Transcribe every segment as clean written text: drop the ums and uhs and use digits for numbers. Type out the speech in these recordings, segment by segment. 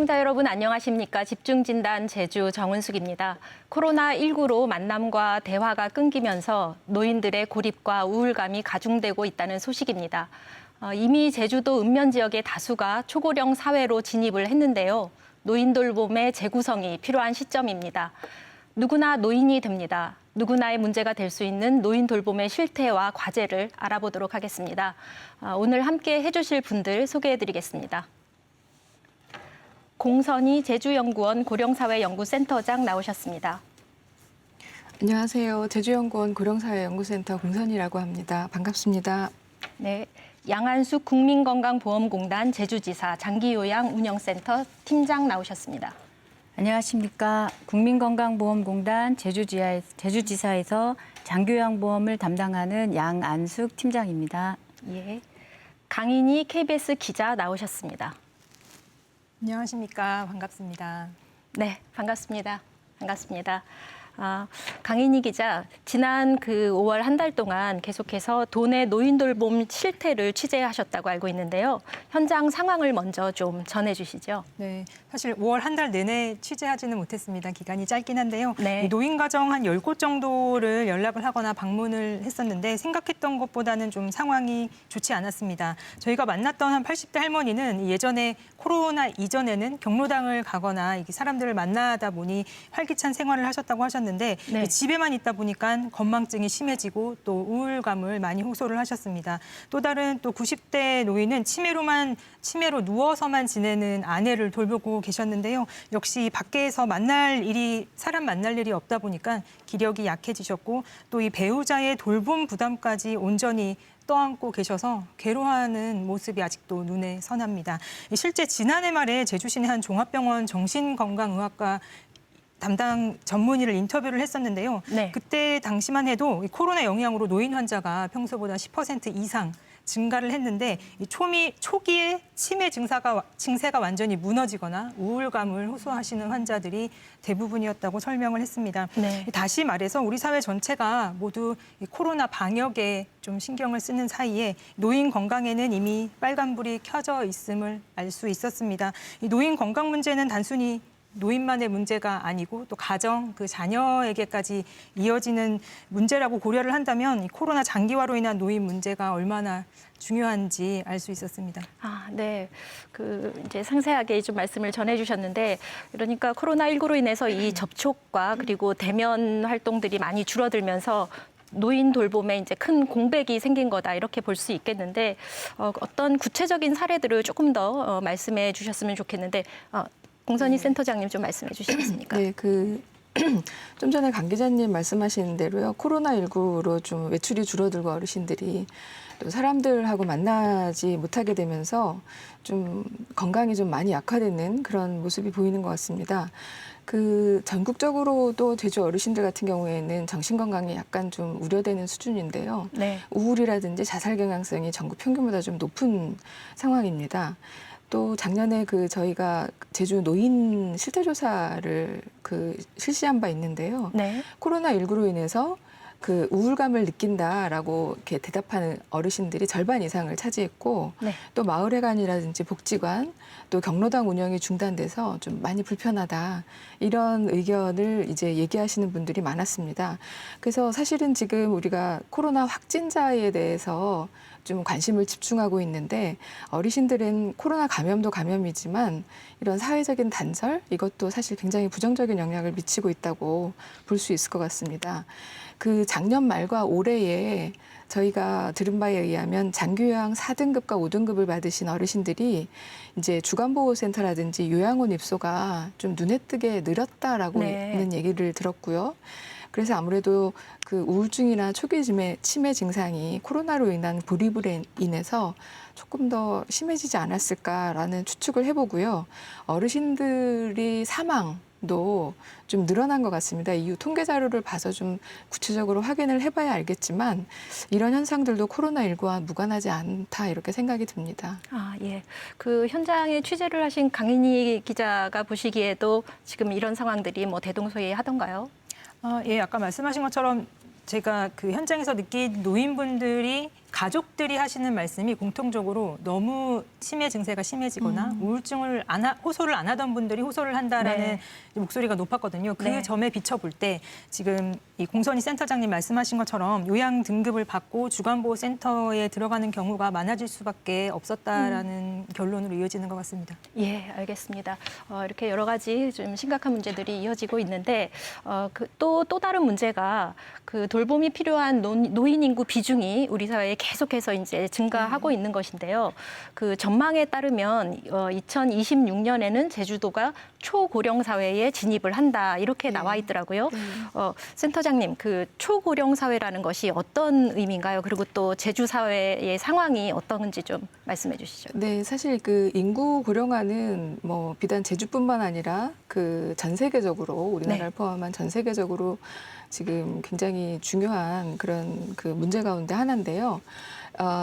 시청자 여러분 안녕하십니까? 집중진단 제주 정은숙입니다. 코로나19로 만남과 대화가 끊기면서 노인들의 고립과 우울감이 가중되고 있다는 소식입니다. 이미 제주도 읍면 지역의 다수가 초고령 사회로 진입을 했는데요. 노인 돌봄의 재구성이 필요한 시점입니다. 누구나 노인이 됩니다. 누구나의 문제가 될 수 있는 노인 돌봄의 실태와 과제를 알아보도록 하겠습니다. 오늘 함께 해주실 분들 소개해드리겠습니다. 공선희 제주연구원 고령사회연구센터장 나오셨습니다. 안녕하세요. 제주연구원 고령사회연구센터 공선희라고 합니다. 반갑습니다. 네, 양한숙 국민건강보험공단 제주지사 장기요양운영센터 팀장 나오셨습니다. 안녕하십니까. 국민건강보험공단 제주지사에서 장기요양보험을 담당하는 양안숙 팀장입니다. 예, 강인희 KBS 기자 나오셨습니다. 안녕하십니까. 반갑습니다. 네, 반갑습니다. 반갑습니다. 강인희 기자, 지난 5월 한 달 동안 계속해서 도내 노인 돌봄 실태를 취재하셨다고 알고 있는데요. 현장 상황을 먼저 좀 전해주시죠. 네, 사실 5월 한 달 내내 취재하지는 못했습니다. 기간이 짧긴 한데요. 네. 노인 가정 한 10곳 정도를 연락을 하거나 방문을 했었는데 생각했던 것보다는 좀 상황이 좋지 않았습니다. 저희가 만났던 한 80대 할머니는 예전에 코로나 이전에는 경로당을 가거나 이게 사람들을 만나다 보니 활기찬 생활을 하셨다고 하셨는데 네. 집에만 있다 보니까 건망증이 심해지고 또 우울감을 많이 호소를 하셨습니다. 또 다른 또 90대 노인은 치매로 누워서만 지내는 아내를 돌보고 계셨는데요. 역시 밖에서 사람 만날 일이 없다 보니까 기력이 약해지셨고 또 이 배우자의 돌봄 부담까지 온전히 떠안고 계셔서 괴로워하는 모습이 아직도 눈에 선합니다. 실제 지난해 말에 제주시내 한 종합병원 정신건강의학과 담당 전문의를 인터뷰를 했었는데요. 네. 그때 당시만 해도 코로나 영향으로 노인 환자가 평소보다 10% 이상 증가를 했는데 초기에 치매 증세가 완전히 무너지거나 우울감을 호소하시는 환자들이 대부분이었다고 설명을 했습니다. 네. 다시 말해서 우리 사회 전체가 모두 코로나 방역에 좀 신경을 쓰는 사이에 노인 건강에는 이미 빨간불이 켜져 있음을 알 수 있었습니다. 이 노인 건강 문제는 단순히 노인만의 문제가 아니고 또 가정, 자녀에게까지 이어지는 문제라고 고려를 한다면 이 코로나 장기화로 인한 노인 문제가 얼마나 중요한지 알 수 있었습니다. 네. 이제 상세하게 좀 말씀을 전해주셨는데, 그러니까 코로나19로 인해서 이 접촉과 그리고 대면 활동들이 많이 줄어들면서 노인 돌봄에 이제 큰 공백이 생긴 거다 이렇게 볼 수 있겠는데, 어떤 구체적인 사례들을 조금 더 말씀해 주셨으면 좋겠는데, 공선희 센터장님 좀 말씀해 주시겠습니까? 네, 좀 전에 강 기자님 말씀하신 대로요. 코로나19로 좀 외출이 줄어들고 어르신들이 또 사람들하고 만나지 못하게 되면서 좀 건강이 좀 많이 약화되는 그런 모습이 보이는 것 같습니다. 전국적으로도 제주 어르신들 같은 경우에는 정신 건강이 약간 좀 우려되는 수준인데요. 네. 우울이라든지 자살 경향성이 전국 평균보다 좀 높은 상황입니다. 또 작년에 저희가 제주 노인 실태조사를 실시한 바 있는데요. 네. 코로나19로 인해서 우울감을 느낀다라고 이렇게 대답하는 어르신들이 절반 이상을 차지했고, 네. 또 마을회관이라든지 복지관, 또 경로당 운영이 중단돼서 좀 많이 불편하다, 이런 의견을 이제 얘기하시는 분들이 많았습니다. 그래서 사실은 지금 우리가 코로나 확진자에 대해서 좀 관심을 집중하고 있는데, 어르신들은 코로나 감염도 감염이지만 이런 사회적인 단절, 이것도 사실 굉장히 부정적인 영향을 미치고 있다고 볼 수 있을 것 같습니다. 작년 말과 올해에 저희가 들은 바에 의하면 장기요양 4등급과 5등급을 받으신 어르신들이 이제 주간보호센터라든지 요양원 입소가 좀 눈에 띄게 늘었다라고 는 얘기를 들었고요. 그래서 아무래도 우울증이나 초기 치매 증상이 코로나로 인한 고립으로 인해서 조금 더 심해지지 않았을까라는 추측을 해보고요. 어르신들이 사망도 좀 늘어난 것 같습니다. 이후 통계 자료를 봐서 좀 구체적으로 확인을 해봐야 알겠지만 이런 현상들도 코로나19와 무관하지 않다 이렇게 생각이 듭니다. 예. 현장에 취재를 하신 강인희 기자가 보시기에도 지금 이런 상황들이 대동소이하던가요? 예, 아까 말씀하신 것처럼 제가 현장에서 느낀 노인분들이 가족들이 하시는 말씀이 공통적으로 너무 치매 증세가 심해지거나 우울증을 호소를 안 하던 분들이 호소를 한다라는 네. 목소리가 높았거든요. 그 네. 점에 비춰볼 때 지금 이 공선희 센터장님 말씀하신 것처럼 요양 등급을 받고 주간보호센터에 들어가는 경우가 많아질 수밖에 없었다라는 결론으로 이어지는 것 같습니다. 예, 알겠습니다. 이렇게 여러 가지 좀 심각한 문제들이 이어지고 있는데 또 다른 문제가 그 돌봄이 필요한 노인 인구 비중이 우리 사회에 계속해서 이제 증가하고 있는 것인데요. 그 전망에 따르면 2026년에는 제주도가 초고령 사회에 진입을 한다 이렇게 나와 있더라고요. 센터장님, 그 초고령 사회라는 것이 어떤 의미인가요? 그리고 또 제주 사회의 상황이 어떤지 좀 말씀해 주시죠. 네, 사실 그 인구 고령화는 뭐 비단 제주뿐만 아니라 그 전 세계적으로 우리나라를 네. 포함한 전 세계적으로 지금 굉장히 중요한 그런 그 문제 가운데 하나인데요.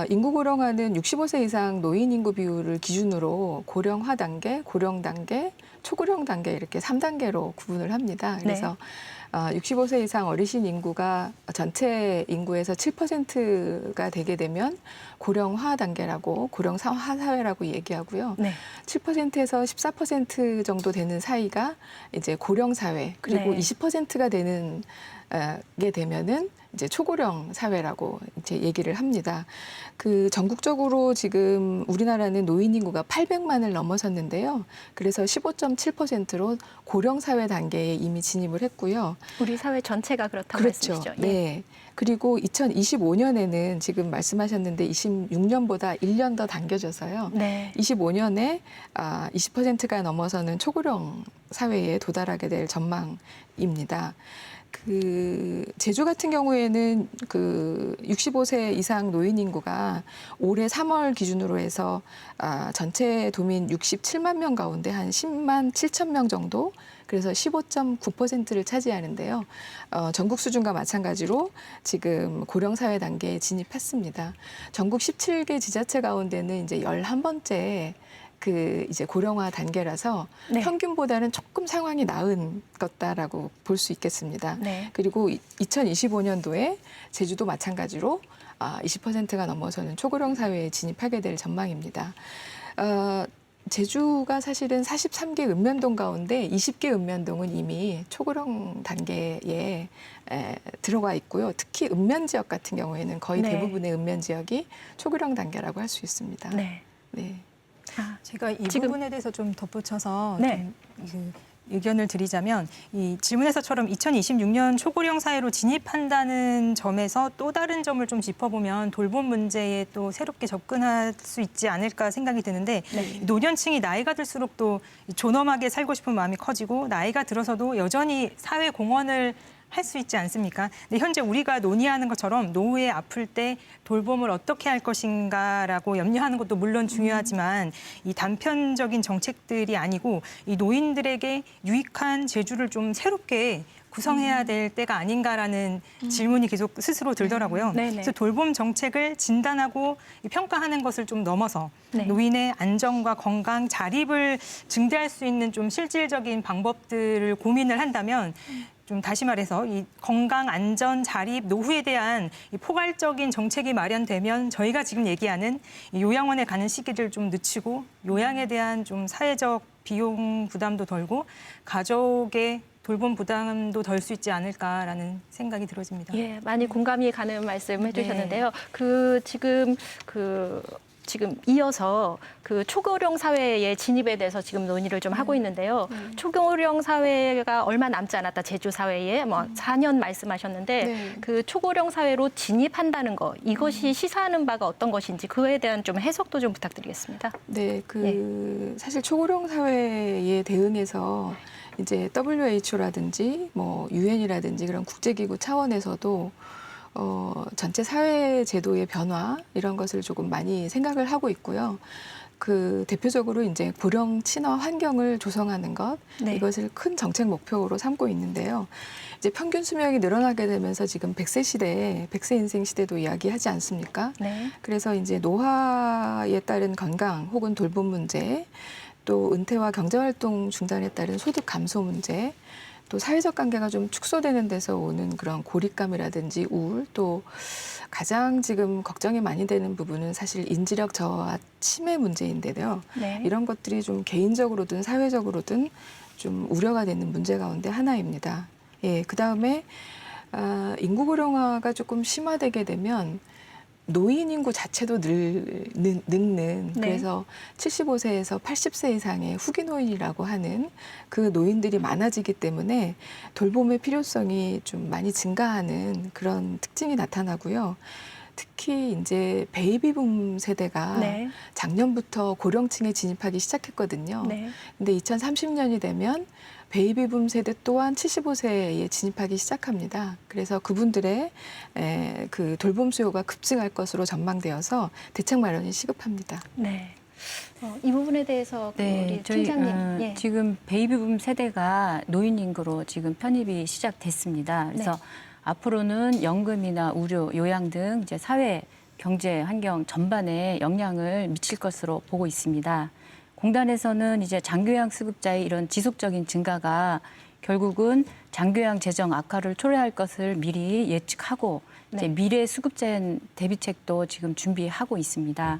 인구 고령화는 65세 이상 노인 인구 비율을 기준으로 고령화 단계, 고령 단계, 초고령 단계 이렇게 3단계로 구분을 합니다. 그래서 65세 이상 어르신 인구가 전체 인구에서 7%가 되게 되면 고령화 단계라고 고령화 사회라고 얘기하고요. 네. 7%에서 14% 정도 되는 사이가 이제 고령 사회 그리고 네. 20%가 되는 게 되면은 이제 초고령 사회라고 이제 얘기를 합니다. 그 전국적으로 지금 우리나라는 노인 인구가 800만을 넘어섰는데요. 그래서 15.7%로 고령 사회 단계에 이미 진입을 했고요. 우리 사회 전체가 그렇다는 그렇죠. 말씀이시죠? 예. 네. 그리고 2025년에는 지금 말씀하셨는데 26년보다 1년 더 당겨져서요. 네. 25년에 20%가 넘어서는 초고령 사회에 도달하게 될 전망입니다. 그 제주 같은 경우에는 그 65세 이상 노인 인구가 올해 3월 기준으로 해서 전체 도민 67만 명 가운데 한 10만 7천 명 정도, 그래서 15.9%를 차지하는데요. 전국 수준과 마찬가지로 지금 고령 사회 단계에 진입했습니다. 전국 17개 지자체 가운데는 이제 11번째 그 이제 고령화 단계라서 네. 평균보다는 조금 상황이 나은 것다라고 볼 수 있겠습니다. 네. 그리고 2025년도에 제주도 마찬가지로 20%가 넘어서는 초고령 사회에 진입하게 될 전망입니다. 제주가 사실은 43개 읍면동 가운데 20개 읍면동은 이미 초고령 단계에 들어가 있고요. 특히 읍면 지역 같은 경우에는 거의 네. 대부분의 읍면 지역이 초고령 단계라고 할 수 있습니다. 네. 네. 제가 이 지금- 부분에 대해서 좀 덧붙여서 네. 좀 의견을 드리자면 이 질문에서처럼 2026년 초고령 사회로 진입한다는 점에서 또 다른 점을 좀 짚어보면 돌봄 문제에 또 새롭게 접근할 수 있지 않을까 생각이 드는데 네. 노년층이 나이가 들수록 또 존엄하게 살고 싶은 마음이 커지고 나이가 들어서도 여전히 사회 공헌을 할 수 있지 않습니까? 근데 현재 우리가 논의하는 것처럼 노후에 아플 때 돌봄을 어떻게 할 것인가라고 염려하는 것도 물론 중요하지만 이 단편적인 정책들이 아니고 이 노인들에게 유익한 제주를 좀 새롭게 구성해야 될 때가 아닌가라는 질문이 계속 스스로 들더라고요. 네, 네. 그래서 돌봄 정책을 진단하고 평가하는 것을 좀 넘어서 네. 노인의 안정과 건강, 자립을 증대할 수 있는 좀 실질적인 방법들을 고민을 한다면 좀 다시 말해서 이 건강, 안전, 자립, 노후에 대한 이 포괄적인 정책이 마련되면 저희가 지금 얘기하는 이 요양원에 가는 시기를 좀 늦추고 요양에 대한 좀 사회적 비용 부담도 덜고 가족의 돌봄 부담도 덜 수 있지 않을까라는 생각이 들어집니다. 예, 많이 공감이 가는 말씀 해주셨는데요. 네. 지금 이어서 그 초고령 사회의 진입에 대해서 지금 논의를 좀 하고 있는데요. 초고령 사회가 얼마 남지 않았다. 제주 사회에 뭐 4년 말씀하셨는데 네. 그 초고령 사회로 진입한다는 거 이것이 시사하는 바가 어떤 것인지 그에 대한 좀 해석도 좀 부탁드리겠습니다. 네, 사실 초고령 사회에 대응해서 이제 WHO라든지 뭐 UN이라든지 그런 국제기구 차원에서도 전체 사회 제도의 변화 이런 것을 조금 많이 생각을 하고 있고요. 그 대표적으로 이제 고령 친화 환경을 조성하는 것 네. 이것을 큰 정책 목표로 삼고 있는데요. 이제 평균 수명이 늘어나게 되면서 지금 100세 시대, 100세 인생 시대도 이야기하지 않습니까? 네. 그래서 이제 노화에 따른 건강 혹은 돌봄 문제, 또 은퇴와 경제활동 중단에 따른 소득 감소 문제, 또 사회적 관계가 좀 축소되는 데서 오는 그런 고립감이라든지 우울, 또 가장 지금 걱정이 많이 되는 부분은 사실 인지력 저하 치매 문제인데요. 네. 이런 것들이 좀 개인적으로든 사회적으로든 좀 우려가 되는 문제 가운데 하나입니다. 예, 그다음에 인구 고령화가 조금 심화되게 되면 노인 인구 자체도 늙는 네. 그래서 75세에서 80세 이상의 후기 노인이라고 하는 그 노인들이 많아지기 때문에 돌봄의 필요성이 좀 많이 증가하는 그런 특징이 나타나고요. 특히 이제 베이비붐 세대가 네. 작년부터 고령층에 진입하기 시작했거든요. 네. 근데 2030년이 되면 베이비붐 세대 또한 75세에 진입하기 시작합니다. 그래서 그분들의 그 돌봄 수요가 급증할 것으로 전망되어서 대책 마련이 시급합니다. 네. 이 부분에 대해서 우리 저희 팀장님. 예. 지금 베이비붐 세대가 노인 인구로 지금 편입이 시작됐습니다. 그래서 네. 앞으로는 연금이나 의료, 요양 등 이제 사회, 경제, 환경 전반에 영향을 미칠 것으로 보고 있습니다. 공단에서는 이제 장교양 수급자의 이런 지속적인 증가가 결국은 장교양 재정 악화를 초래할 것을 미리 예측하고 이제 네. 미래 수급자 대비책도 지금 준비하고 있습니다.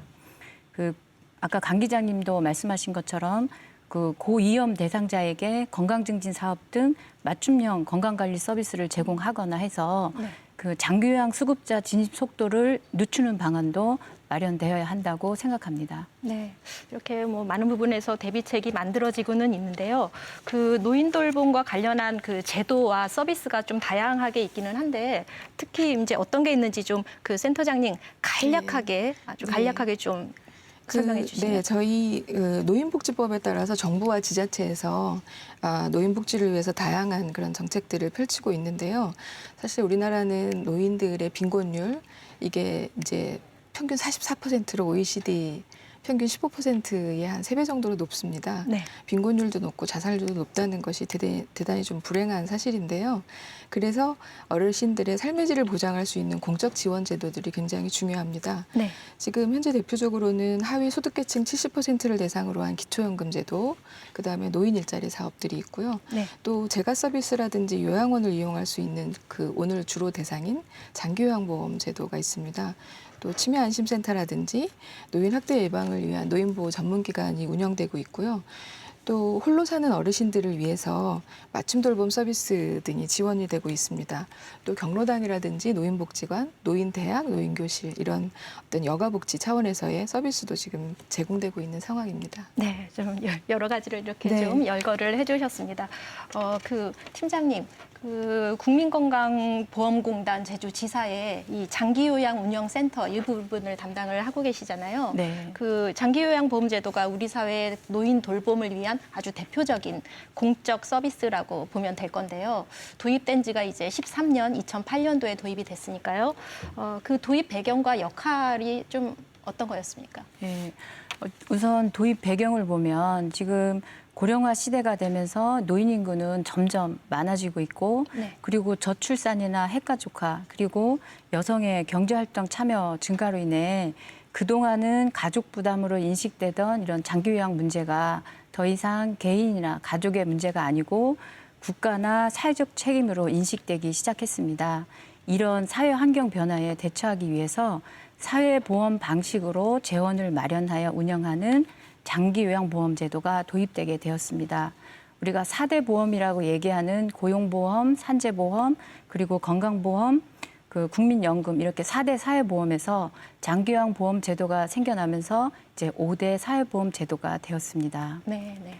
그 아까 강 기자님도 말씀하신 것처럼 그 고위험 대상자에게 건강증진 사업 등 맞춤형 건강관리 서비스를 제공하거나 해서 네. 그 장교양 수급자 진입 속도를 늦추는 방안도 마련되어야 한다고 생각합니다. 네, 이렇게 뭐 많은 부분에서 대비책이 만들어지고는 있는데요. 그 노인 돌봄과 관련한 그 제도와 서비스가 좀 다양하게 있기는 한데 특히 이제 어떤 게 있는지 좀 그 센터장님 간략하게 아주 네. 간략하게 좀 설명해 주시면. 네, 저희 노인복지법에 따라서 정부와 지자체에서 노인복지를 위해서 다양한 그런 정책들을 펼치고 있는데요. 사실 우리나라는 노인들의 빈곤율 이게 이제 평균 44%로 OECD 평균 15%의 한 3배 정도로 높습니다. 네. 빈곤율도 높고 자살률도 높다는 것이 대단히 좀 불행한 사실인데요. 그래서 어르신들의 삶의 질을 보장할 수 있는 공적 지원 제도들이 굉장히 중요합니다. 네. 지금 현재 대표적으로는 하위 소득계층 70%를 대상으로 한 기초연금 제도, 그다음에 노인 일자리 사업들이 있고요. 네. 또 재가 서비스라든지 요양원을 이용할 수 있는 그 오늘 주로 대상인 장기요양보험 제도가 있습니다. 또 치매 안심센터라든지 노인 학대 예방을 위한 노인보호 전문기관이 운영되고 있고요. 또 홀로 사는 어르신들을 위해서 맞춤 돌봄 서비스 등이 지원이 되고 있습니다. 또 경로당이라든지 노인복지관, 노인대학, 노인교실 이런 어떤 여가복지 차원에서의 서비스도 지금 제공되고 있는 상황입니다. 네, 좀 여러 가지를 이렇게 네. 좀 열거를 해주셨습니다. 그 팀장님, 그 국민건강보험공단 제주지사의 이 장기요양 운영센터 이 부분을 담당을 하고 계시잖아요. 네. 그 장기요양보험제도가 우리 사회 노인 돌봄을 위한 아주 대표적인 공적 서비스라고 보면 될 건데요. 도입된 지가 이제 13년, 2008년도에 도입이 됐으니까요. 그 도입 배경과 역할이 좀 어떤 거였습니까? 네. 우선 도입 배경을 보면 지금 고령화 시대가 되면서 노인 인구는 점점 많아지고 있고 네. 그리고 저출산이나 핵가족화 그리고 여성의 경제활동 참여 증가로 인해 그동안은 가족 부담으로 인식되던 이런 장기요양 문제가 더 이상 개인이나 가족의 문제가 아니고 국가나 사회적 책임으로 인식되기 시작했습니다. 이런 사회 환경 변화에 대처하기 위해서 사회보험 방식으로 재원을 마련하여 운영하는 장기요양보험 제도가 도입되게 되었습니다. 우리가 4대 보험이라고 얘기하는 고용보험, 산재보험, 그리고 건강보험, 그 국민연금 이렇게 4대 사회보험에서 장기요양보험 제도가 생겨나면서 이제 5대 사회보험 제도가 되었습니다. 네, 네.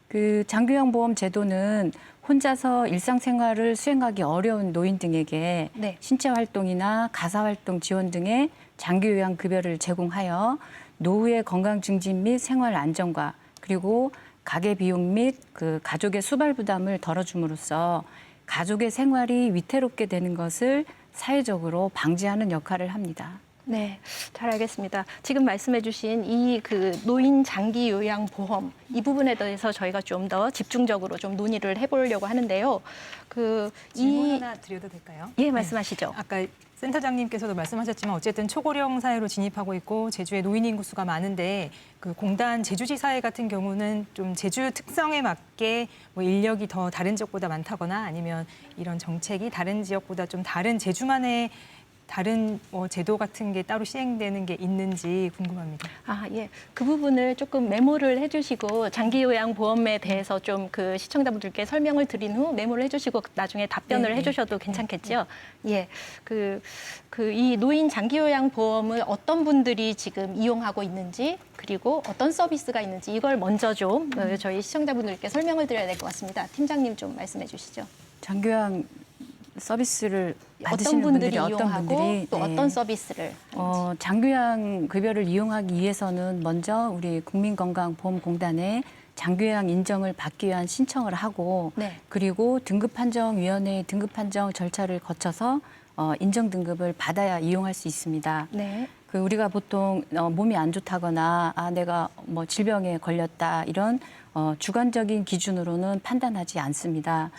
그 장기요양보험 제도는 혼자서 일상생활을 수행하기 어려운 노인 등에게 네. 신체활동이나 가사활동 지원 등의 장기요양 급여를 제공하여 노후의 건강 증진 및 생활 안정과 그리고 가계 비용 및 그 가족의 수발 부담을 덜어줌으로써 가족의 생활이 위태롭게 되는 것을 사회적으로 방지하는 역할을 합니다. 네, 잘 알겠습니다. 지금 말씀해주신 이 그 노인 장기 요양 보험 이 부분에 대해서 저희가 좀 더 집중적으로 좀 논의를 해보려고 하는데요. 질문 하나 드려도 될까요? 예, 말씀하시죠. 아까 센터장님께서도 말씀하셨지만 어쨌든 초고령 사회로 진입하고 있고 제주에 노인 인구수가 많은데 그 공단 제주지사회 같은 경우는 좀 제주 특성에 맞게 뭐 인력이 더 다른 지역보다 많다거나 아니면 이런 정책이 다른 지역보다 좀 다른 제주만의 다른 뭐 제도 같은 게 따로 시행되는 게 있는지 궁금합니다. 예. 그 부분을 조금 메모를 해주시고 장기요양보험에 대해서 좀 그 시청자분들께 설명을 드린 후 메모를 해주시고 나중에 답변을 네, 해주셔도 괜찮겠죠? 예. 이 노인 장기요양보험을 어떤 분들이 지금 이용하고 있는지 그리고 어떤 서비스가 있는지 이걸 먼저 좀 저희 시청자분들께 설명을 드려야 될 것 같습니다. 팀장님 좀 말씀해 주시죠. 장교양 서비스를 어떤 받으시는 분들이 분들이 어떤 이용하고 분들이 또 네. 어떤 서비스를 장교양 급여를 이용하기 위해서는 먼저 우리 국민건강보험공단에 장교양 인정을 받기 위한 신청을 하고 네. 그리고 등급판정위원회의 등급판정 절차를 거쳐서 인정 등급을 받아야 이용할 수 있습니다. 네. 우리가 보통 몸이 안 좋다거나 내가 뭐 질병에 걸렸다 이런 주관적인 기준으로는 판단하지 않습니다.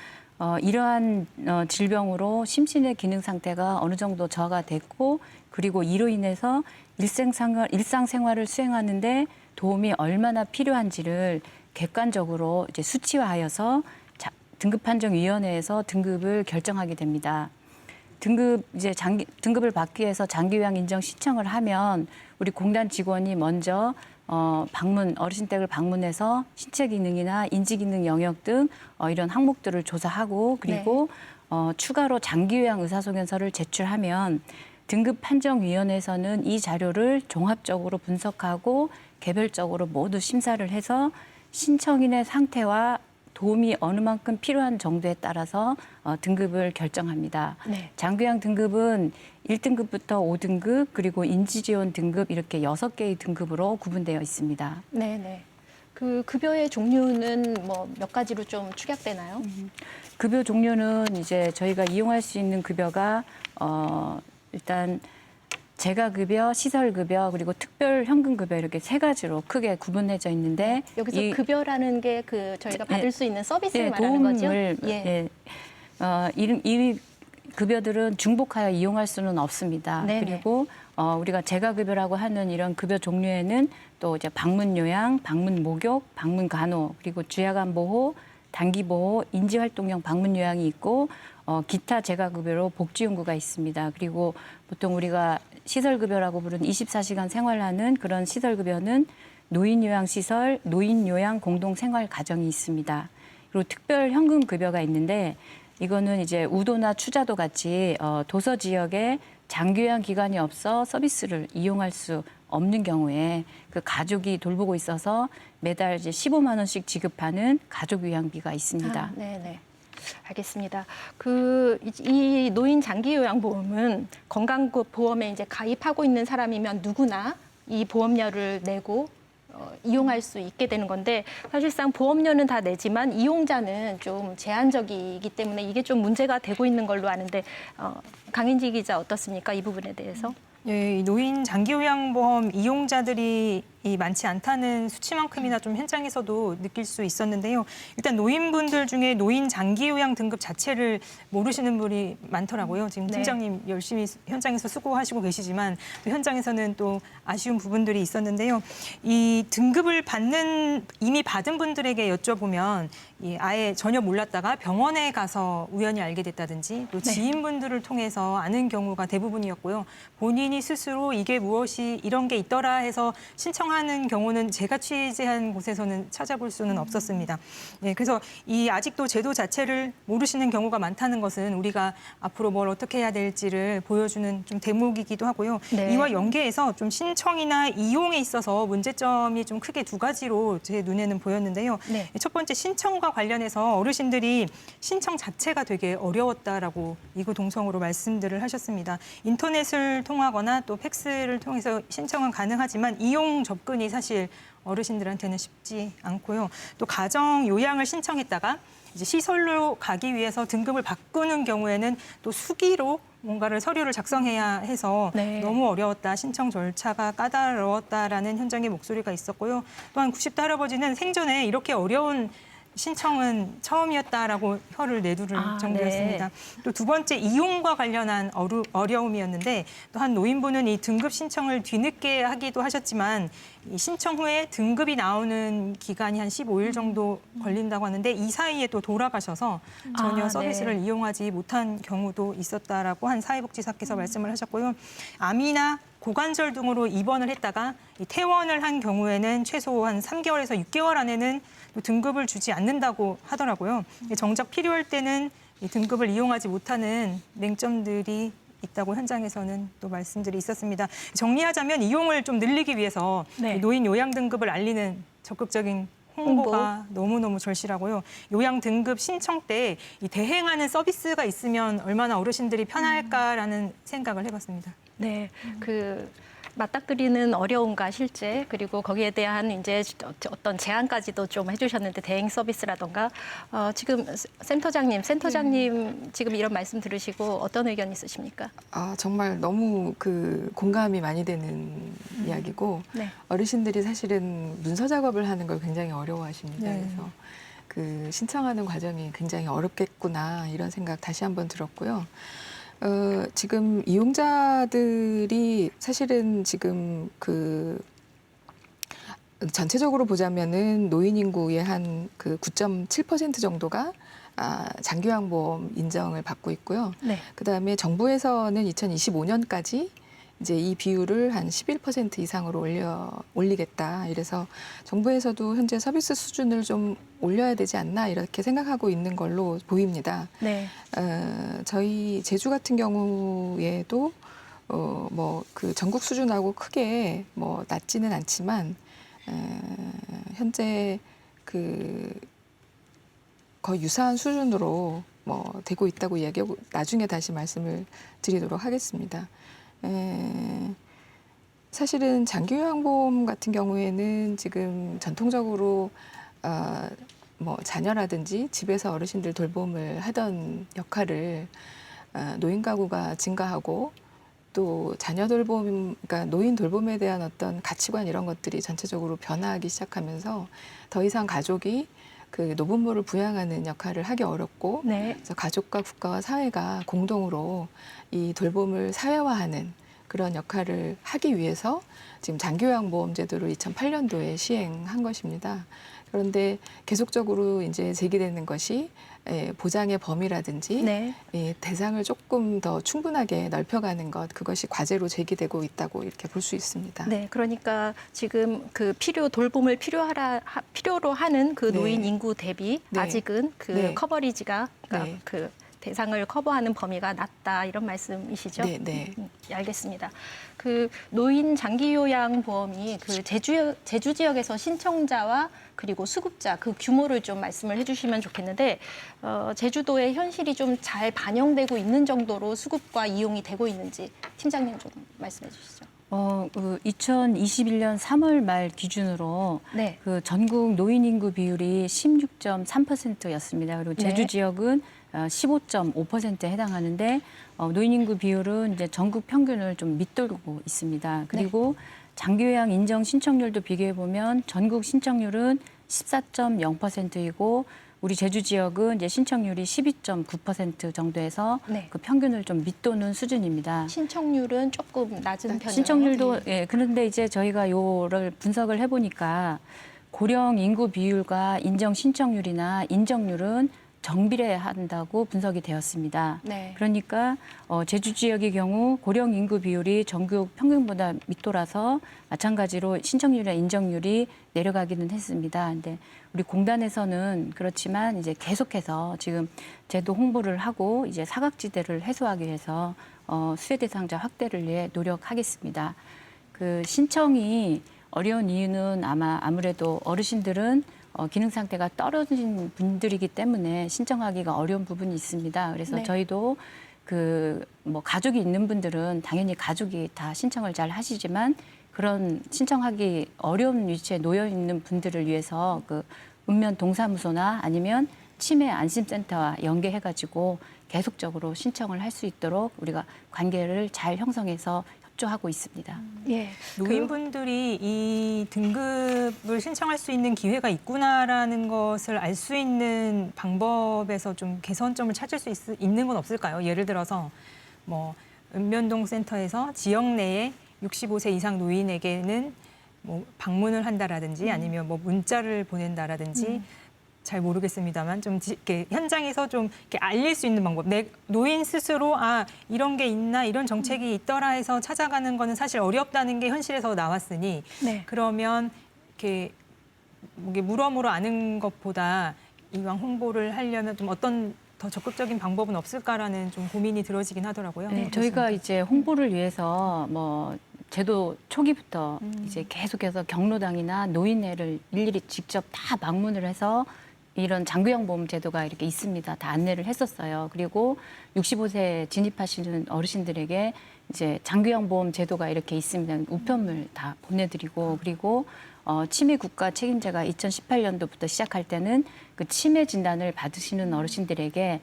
이러한 질병으로 심신의 기능 상태가 어느 정도 저하가 됐고 그리고 이로 인해서 일상생활을 수행하는데 도움이 얼마나 필요한지를 객관적으로 이제 수치화하여서 등급판정위원회에서 등급을 결정하게 됩니다. 등급을 받기 위해서 장기요양 인정 신청을 하면 우리 공단 직원이 먼저 어르신 댁을 방문해서 신체 기능이나 인지 기능 영역 등 이런 항목들을 조사하고 그리고 추가로 장기요양 의사소견서를 제출하면 등급판정위원회에서는 이 자료를 종합적으로 분석하고 개별적으로 모두 심사를 해서 신청인의 상태와 도움이 어느 만큼 필요한 정도에 따라서 등급을 결정합니다. 네. 장교양 등급은 1등급부터 5등급 그리고 인지지원 등급 이렇게 6개의 등급으로 구분되어 있습니다. 네. 그 급여의 종류는 뭐 몇 가지로 좀 축약되나요? 급여 종류는 이제 저희가 이용할 수 있는 급여가 일단 재가급여, 시설급여 그리고 특별 현금급여 이렇게 3가지로 크게 구분해져 있는데 여기서 급여라는 게 저희가 받을 수 있는 서비스를 말하는 도움을 거죠? 예. 이 급여들은 중복하여 이용할 수는 없습니다. 네네. 그리고 우리가 재가급여라고 하는 이런 급여 종류에는 또 이제 방문 요양, 방문 목욕, 방문 간호 그리고 주야간 보호, 단기 보호, 인지활동형 방문 요양이 있고 기타 재가급여로 복지용구가 있습니다. 그리고 보통 우리가 시설급여라고 부르는 24시간 생활하는 그런 시설급여는 노인요양시설, 노인요양 공동생활가정이 있습니다. 그리고 특별 현금급여가 있는데 이거는 이제 우도나 추자도 같이 도서 지역에 장교양 기관이 없어 서비스를 이용할 수 없는 경우에 그 가족이 돌보고 있어서 매달 이제 15만 원씩 지급하는 가족요양비가 있습니다. 네네. 알겠습니다. 이 노인 장기요양보험은 건강보험에 이제 가입하고 있는 사람이면 누구나 이 보험료를 내고 이용할 수 있게 되는 건데 사실상 보험료는 다 내지만 이용자는 좀 제한적이기 때문에 이게 좀 문제가 되고 있는 걸로 아는데 강인지 기자 어떻습니까? 이 부분에 대해서? 예, 이 노인 장기요양보험 이용자들이 많지 않다는 수치만큼이나 좀 현장에서도 느낄 수 있었는데요. 일단 노인분들 중에 노인 장기요양 등급 자체를 모르시는 분이 많더라고요. 지금 네. 팀장님 열심히 현장에서 수고하시고 계시지만 또 현장에서는 또 아쉬운 부분들이 있었는데요. 이 등급을 이미 받은 분들에게 여쭤보면 아예 전혀 몰랐다가 병원에 가서 우연히 알게 됐다든지 또 지인분들을 통해서 아는 경우가 대부분이었고요. 본인이 스스로 이게 무엇이 이런 게 있더라 해서 신청하는 경우는 제가 취재한 곳에서는 찾아볼 수는 없었습니다. 네, 그래서 아직도 제도 자체를 모르시는 경우가 많다는 것은 우리가 앞으로 뭘 어떻게 해야 될지를 보여주는 좀 대목이기도 하고요. 네. 이와 연계해서 좀 신청이나 이용에 있어서 문제점이 좀 크게 2가지로 제 눈에는 보였는데요. 네. 첫 번째 신청과 관련해서 어르신들이 신청 자체가 되게 어려웠다라고 이구동성으로 말씀들을 하셨습니다. 인터넷을 통하거나 또 팩스를 통해서 신청은 가능하지만 이용 접근이 사실 어르신들한테는 쉽지 않고요. 또 가정 요양을 신청했다가 이제 시설로 가기 위해서 등급을 바꾸는 경우에는 또 수기로 뭔가를 서류를 작성해야 해서 네. 너무 어려웠다, 신청 절차가 까다로웠다라는 현장의 목소리가 있었고요. 또한 90대 할아버지는 생전에 이렇게 어려운 신청은 처음이었다라고 혀를 내두를 정도였습니다. 네. 또 두 번째 이용과 관련한 어려움이었는데 또 한 노인분은 이 등급 신청을 뒤늦게 하기도 하셨지만 이 신청 후에 등급이 나오는 기간이 한 15일 정도 걸린다고 하는데 이 사이에 또 돌아가셔서 전혀 서비스를 네. 이용하지 못한 경우도 있었다라고 한 사회복지사께서 말씀을 하셨고요. 암이나 고관절 등으로 입원을 했다가 이 퇴원을 한 경우에는 최소 한 3개월에서 6개월 안에는 또 등급을 주지 않는다고 하더라고요. 정작 필요할 때는 이 등급을 이용하지 못하는 맹점들이 있다고 현장에서는 또 말씀들이 있었습니다. 정리하자면 이용을 좀 늘리기 위해서 네. 노인 요양 등급을 알리는 적극적인 홍보가 너무너무 절실하고요. 요양 등급 신청 때 이 대행하는 서비스가 있으면 얼마나 어르신들이 편할까라는 생각을 해봤습니다. 네, 맞닥뜨리는 어려움과 실제 그리고 거기에 대한 이제 어떤 제안까지도 좀 해주셨는데 대행 서비스라던가 지금 센터장님 지금 이런 말씀 들으시고 어떤 의견 있으십니까? 정말 너무 공감이 많이 되는 이야기고 네. 어르신들이 사실은 문서 작업을 하는 걸 굉장히 어려워하십니다. 네. 그래서 신청하는 과정이 굉장히 어렵겠구나 이런 생각 다시 한번 들었고요. 지금 이용자들이 사실은 지금 전체적으로 보자면은 노인 인구의 한 9.7% 정도가 장기요양보험 인정을 받고 있고요. 네. 그다음에 정부에서는 2025년까지 이제 이 비율을 한 11% 이상으로 올리겠다. 이래서 정부에서도 현재 서비스 수준을 좀 올려야 되지 않나 이렇게 생각하고 있는 걸로 보입니다. 네. 저희 제주 같은 경우에도 전국 수준하고 크게 낮지는 않지만 현재 거의 유사한 수준으로 되고 있다고 이야기하고 나중에 다시 말씀을 드리도록 하겠습니다. 사실은 장기요양보험 같은 경우에는 지금 전통적으로 자녀라든지 집에서 어르신들 돌봄을 하던 역할을 노인 가구가 증가하고 또 자녀 돌봄, 그러니까 노인 돌봄에 대한 어떤 가치관 이런 것들이 전체적으로 변화하기 시작하면서 더 이상 가족이 노부모를 부양하는 역할을 하기 어렵고 네. 그래서 가족과 국가와 사회가 공동으로 이 돌봄을 사회화하는 그런 역할을 하기 위해서 지금 장기요양보험 제도를 2008년도에 시행한 것입니다. 그런데 계속적으로 이제 제기되는 것이 보장의 범위라든지 네. 대상을 조금 더 충분하게 넓혀가는 것, 그것이 과제로 제기되고 있다고 이렇게 볼 수 있습니다. 네, 그러니까 지금 돌봄을 필요로 하는 네. 노인 인구 대비 네. 아직은 네. 커버리지가 네. 대상을 커버하는 범위가 낮다 이런 말씀이시죠? 네, 네. 알겠습니다. 노인 장기요양보험이 제주 지역에서 신청자와 그리고 수급자 규모를 좀 말씀을 해주시면 좋겠는데 제주도의 현실이 좀 잘 반영되고 있는 정도로 수급과 이용이 되고 있는지 팀장님 좀 말씀해 주시죠. 2021년 3월 말 기준으로 네. 전국 노인 인구 비율이 16.3%였습니다. 그리고 제주 네. 지역은 15.5%에 해당하는데 노인 인구 비율은 이제 전국 평균을 좀 밑돌고 있습니다. 그리고 장기요양 인정 신청률도 비교해 보면 전국 신청률은 14.0%이고 우리 제주 지역은 이제 신청률이 12.9% 정도에서 네. 평균을 좀 밑도는 수준입니다. 신청률은 조금 낮은 편이에요. 신청률도 그런데 이제 저희가 요를 분석을 해보니까 고령 인구 비율과 인정 신청률이나 인정률은 정비례한다고 분석이 되었습니다. 네. 그러니까 제주 지역의 경우 고령 인구 비율이 전국 평균보다 밑돌아서 마찬가지로 신청률이나 인정률이 내려가기는 했습니다. 근데 우리 공단에서는 그렇지만 이제 계속해서 지금 제도 홍보를 하고 이제 사각지대를 해소하기 위해서 수혜 대상자 확대를 위해 노력하겠습니다. 신청이 어려운 이유는 아무래도 어르신들은 기능 상태가 떨어진 분들이기 때문에 신청하기가 어려운 부분이 있습니다. 그래서 네. 저희도 가족이 있는 분들은 당연히 가족이 다 신청을 잘 하시지만 그런 신청하기 어려운 위치에 놓여 있는 분들을 위해서 읍면 동사무소나 아니면 치매 안심센터와 연계해가지고 계속적으로 신청을 할 수 있도록 우리가 관계를 잘 형성해서 협조하고 있습니다. 예. 노인분들이 이 등급을 신청할 수 있는 기회가 있구나라는 것을 알 수 있는 방법에서 좀 개선점을 찾을 수 있는 건 없을까요? 예를 들어서 뭐 읍면동 센터에서 지역 내에 65세 이상 노인에게는 뭐 방문을 한다라든지 아니면 뭐 문자를 보낸다라든지 잘 모르겠습니다만 좀 이렇게 현장에서 좀 이렇게 알릴 수 있는 방법. 노인 스스로 이런 게 있나 이런 정책이 있더라 해서 찾아가는 거는 사실 어렵다는 게 현실에서 나왔으니 네. 그러면 이렇게 물어물어 아는 것보다 이왕 홍보를 하려면 좀 어떤 더 적극적인 방법은 없을까라는 좀 고민이 들어지긴 하더라고요. 네, 저희가 이제 홍보를 위해서 뭐 제도 초기부터 이제 계속해서 경로당이나 노인회를 일일이 직접 다 방문을 해서 이런 장기요양 보험 제도가 이렇게 있습니다. 다 안내를 했었어요. 그리고 65세 진입하시는 어르신들에게 이제 장기요양 보험 제도가 이렇게 있습니다. 우편물 다 보내드리고 그리고 치매 국가 책임자가 2018년도부터 시작할 때는 그 치매 진단을 받으시는 어르신들에게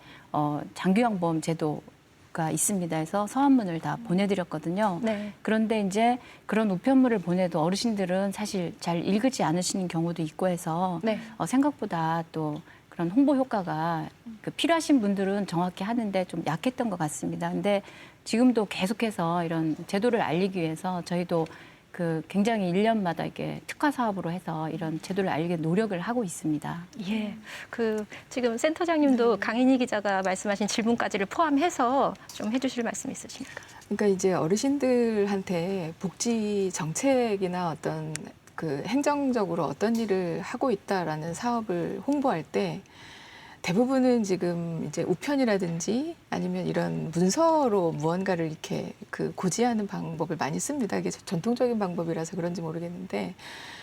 장기요양 보험 제도가 있습니다. 해서 서한문을 다 보내드렸거든요. 네. 그런데 이제 그런 우편물을 보내도 어르신들은 사실 잘 읽지 않으시는 경우도 있고 해서 네. 생각보다 또 그런 홍보 효과가 필요하신 분들은 정확히 하는데 좀 약했던 것 같습니다. 근데 지금도 계속해서 이런 제도를 알리기 위해서 저희도 굉장히 1년마다 이렇게 특화 사업으로 해서 이런 제도를 알리기 노력을 하고 있습니다. 예. 지금 센터장님도 강인희 기자가 말씀하신 질문까지를 포함해서 좀 해주실 말씀 있으십니까? 그러니까 이제 어르신들한테 복지 정책이나 어떤 행정적으로 어떤 일을 하고 있다라는 사업을 홍보할 때 대부분은 지금 이제 우편이라든지 아니면 이런 문서로 무언가를 이렇게 고지하는 방법을 많이 씁니다. 이게 전통적인 방법이라서 그런지 모르겠는데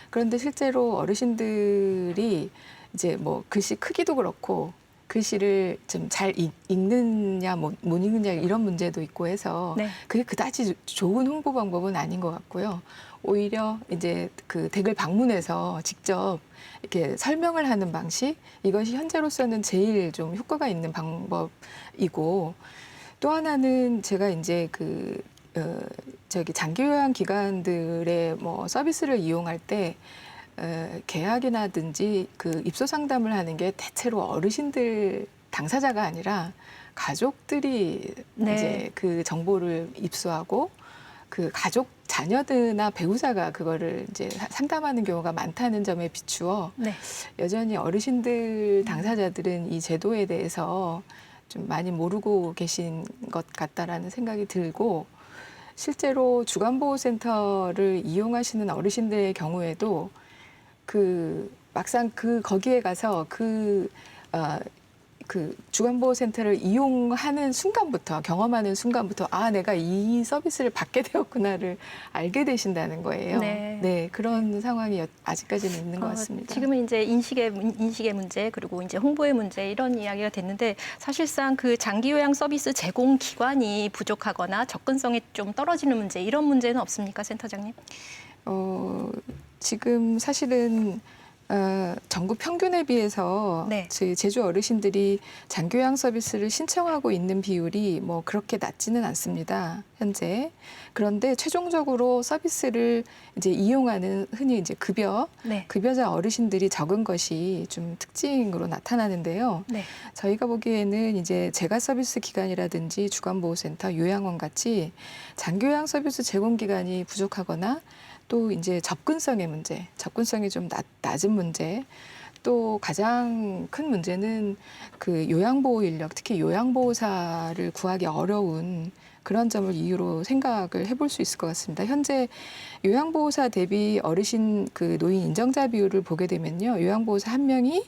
그런데 실제로 어르신들이 이제 뭐 글씨 크기도 그렇고 글씨를 좀 잘 읽느냐 못 읽느냐 이런 문제도 있고 해서 네. 그게 그다지 좋은 홍보 방법은 아닌 것 같고요. 오히려 이제 댁을 방문해서 직접 이렇게 설명을 하는 방식 이것이 현재로서는 제일 좀 효과가 있는 방법이고 또 하나는 제가 이제 장기요양 기관들의 뭐 서비스를 이용할 때 계약이나든지 입소 상담을 하는 게 대체로 어르신들 당사자가 아니라 가족들이 네. 이제 그 정보를 입수하고 가족 자녀들이나 배우자가 그거를 이제 상담하는 경우가 많다는 점에 비추어 네. 여전히 어르신들 당사자들은 이 제도에 대해서 좀 많이 모르고 계신 것 같다라는 생각이 들고 실제로 주간보호센터를 이용하시는 어르신들의 경우에도 막상 거기에 가서 주간보호센터를 이용하는 순간부터 경험하는 순간부터 내가 이 서비스를 받게 되었구나를 알게 되신다는 거예요. 네. 그런 상황이 아직까지는 있는 것 같습니다. 지금은 이제 인식의 문제 그리고 이제 홍보의 문제 이런 이야기가 됐는데 사실상 장기요양 서비스 제공 기관이 부족하거나 접근성이 좀 떨어지는 문제 이런 문제는 없습니까, 센터장님? 지금 사실은 전국 평균에 비해서 네. 제주 어르신들이 장기요양 서비스를 신청하고 있는 비율이 뭐 그렇게 낮지는 않습니다. 현재. 그런데 최종적으로 서비스를 이제 이용하는 흔히 이제 네. 급여자 어르신들이 적은 것이 좀 특징으로 나타나는데요. 네. 저희가 보기에는 이제 재가 서비스 기관이라든지 주간보호센터, 요양원 같이 장기요양 서비스 제공 기관이 부족하거나 또 이제 접근성의 문제, 접근성이 좀 낮은 문제, 또 가장 큰 문제는 요양보호 인력, 특히 요양보호사를 구하기 어려운 그런 점을 이유로 생각을 해볼 수 있을 것 같습니다. 현재 요양보호사 대비 어르신 노인 인정자 비율을 보게 되면요, 요양보호사 한 명이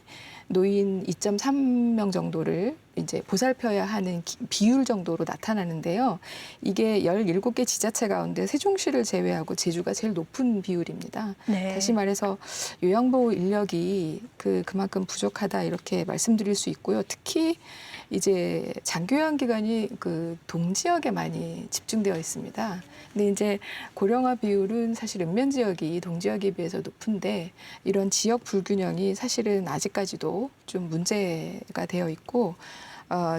노인 2.3명 정도를 이제 보살펴야 하는 비율 정도로 나타나는데요. 이게 17개 지자체 가운데 세종시를 제외하고 제주가 제일 높은 비율입니다. 네. 다시 말해서 요양보호 인력이 그만큼 부족하다 이렇게 말씀드릴 수 있고요. 특히 이제 장기요양 기관이 동지역에 많이 집중되어 있습니다. 근데 이제 고령화 비율은 사실 읍면 지역이 동지역에 비해서 높은데 이런 지역 불균형이 사실은 아직까지도 좀 문제가 되어 있고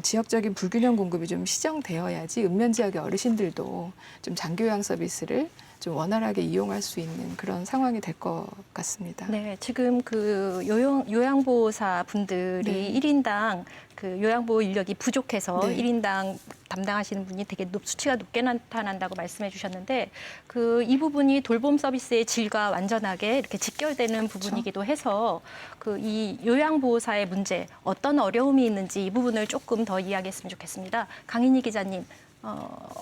지역적인 불균형 공급이 좀 시정되어야지 읍면 지역의 어르신들도 좀 장기요양 서비스를 좀 원활하게 이용할 수 있는 그런 상황이 될 것 같습니다. 네, 지금 그 요양보호사 분들이 네. 일 1인당 그 요양보호 인력이 부족해서 네. 일 1인당 담당하시는 분이 되게 수치가 높게 나타난다고 말씀해 주셨는데 그 이 부분이 돌봄 서비스의 질과 완전하게 이렇게 직결되는 부분이기도 해서 그 이 요양보호사의 문제 어떤 어려움이 있는지 이 부분을 조금 더 이야기했으면 좋겠습니다. 강인희 기자님.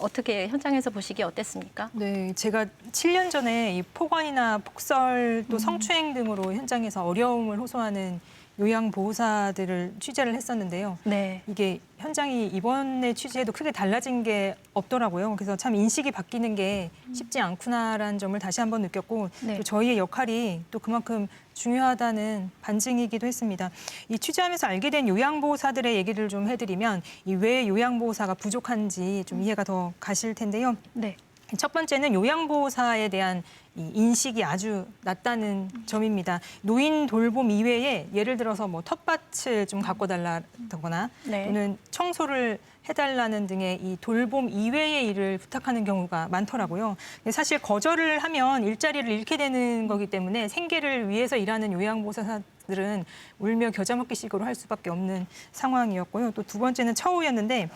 어떻게 현장에서 보시기에 어땠습니까? 네, 제가 7년 전에 이 폭언이나 폭설 또 성추행 등으로 현장에서 어려움을 호소하는 요양보호사들을 취재를 했었는데요. 네. 이게 현장이 이번에 취재해도 크게 달라진 게 없더라고요. 그래서 참 인식이 바뀌는 게 쉽지 않구나라는 점을 다시 한번 느꼈고 네. 또 저희의 역할이 또 그만큼 중요하다는 반증이기도 했습니다. 이 취재하면서 알게 된 요양보호사들의 얘기를 좀 해드리면 이 왜 요양보호사가 부족한지 좀 이해가 더 가실 텐데요. 네. 첫 번째는 요양보호사에 대한 이 인식이 아주 낮다는 점입니다. 노인 돌봄 이외에 예를 들어서 뭐 텃밭을 좀 갖고 달라거나 네. 또는 청소를 해달라는 등의 이 돌봄 이외의 일을 부탁하는 경우가 많더라고요. 사실 거절을 하면 일자리를 잃게 되는 거기 때문에 생계를 위해서 일하는 요양보호사들은 울며 겨자 먹기식으로 할 수밖에 없는 상황이었고요. 또 두 번째는 처우였는데